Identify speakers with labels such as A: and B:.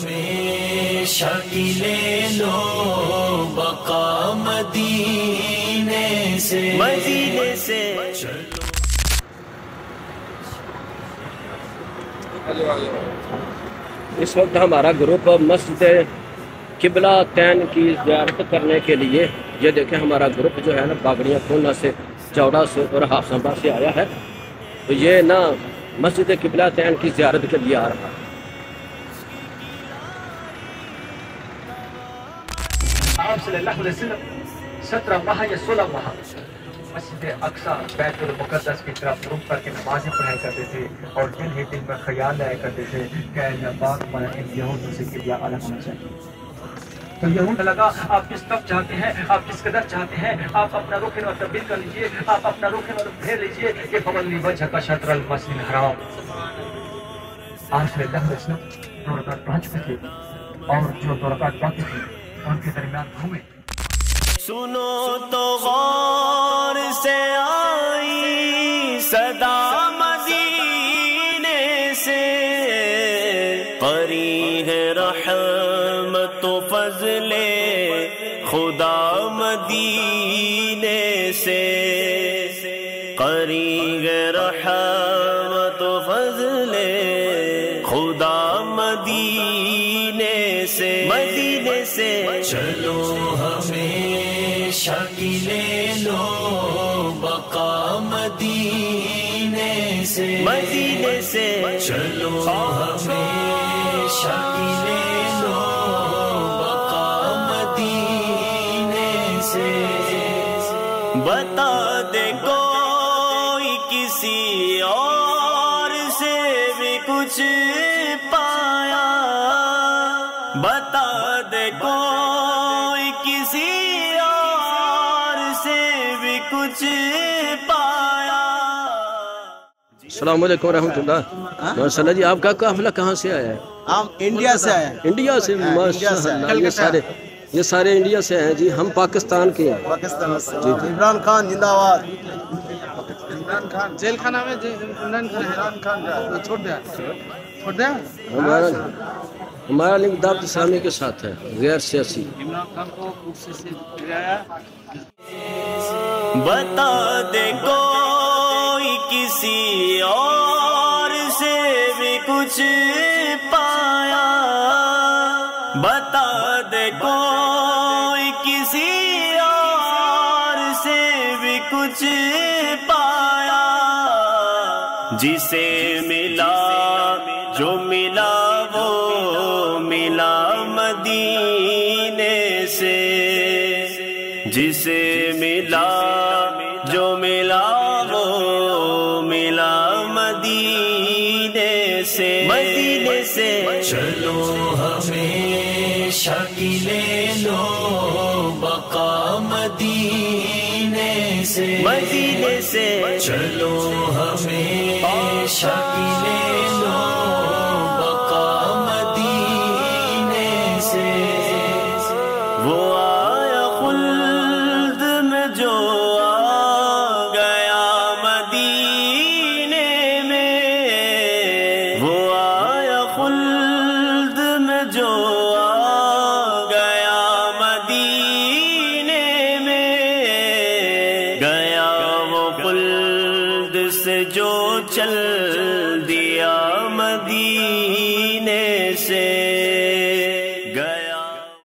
A: ہمیشہ کی لے لو بقا مدینے سے
B: اس وقت ہمارا گروپ مسجد قبلہ تین کی زیارت کرنے کے لیے، یہ دیکھیں ہمارا گروپ جو ہے نا باگڑیاں کھولنا سے، چوڑا سے اور حافظ سے آیا ہے، تو یہ نا مسجد قبلہ تین کی زیارت کے لیے آ رہا ہے۔
C: آپ صلی اللہ علیہ وسلم 17 ماہ یا 16 ماہ مسجد اقصی بیت المقدس کی طرف رخ کر کے نمازیں پڑھایا کرتے تھے، اور دن ہی دن میں خیال لایا کرتے تھے کہ اللہ پاک ہمارا ان یہودوں سے قبلہ الگ ہونا چاہیے۔ تو یہود لگا آپ کس طرف چاہتے ہیں، آپ کس قدر چاہتے ہیں، آپ اپنا رخ انور تبدیل کر لیجئے، آپ اپنا رخ انور پھیر لیجئے کہ فولی وجہ کا شطر المسجد الحرام۔ آپ صلی اللہ علیہ وسلم 2 رکعت پڑھ چکے تھے، اور جو 2 رکعت باقی تھی ان کے درمیان گھومے۔
A: سنو تو غور سے آئی صدا مدینے سے، قری ہے رحمت و فضل خدا مدینے سے، قری ہے رحمت و فضل خدا مدینے سے، چلو ہمیشہ کی لے لو بقا مدینے سے، چلو ہمیشہ کی لے لو بقا مدینے سے، بتا دے کوئی کسی اور سے بھی کچھ پایا، بتا دے کوئی کسی اور سے بھی کچھ پایا۔
B: السلام علیکم ورحمۃ اللہ۔ ماشاء اللہ جی، آپ کا قافلہ کہاں سے آیا ہے؟
D: ہم انڈیا سے آئے ہیں۔
B: انڈیا سے؟ ماشاء اللہ، یہ سارے انڈیا سے ہیں جی، ہم پاکستان کے ہیں۔
D: پاکستان سے عمران خان زندہ باد۔
E: عمران خان جیل خانہ میں، عمران خان چھوڑ دیا
B: ہمارا لنک دعوت اسلامی کے ساتھ ہے، غیر سیاسی۔
E: عمران خان کو کرسی سے گرایا۔
A: بتا دے کوئی کسی اور سے بھی کچھ پایا، بتا دے کوئی کسی اور سے بھی کچھ پایا، جسے ملا جو ملا وہ ملا مدینے سے، جسے ملا جو ملا وہ ملا مدینے سے، چلو ہمیشہ کی لے لو بقا مدینے سے، چلو ہمیشہ کی لے لو بقا مدینے سے، وہ آیا خلد میں جو آ گیا مدینے میں، وہ آیا خلد میں جو آ گیا مدینے میں، گیا وہ خلد سے جو چل دیا مدینے سے۔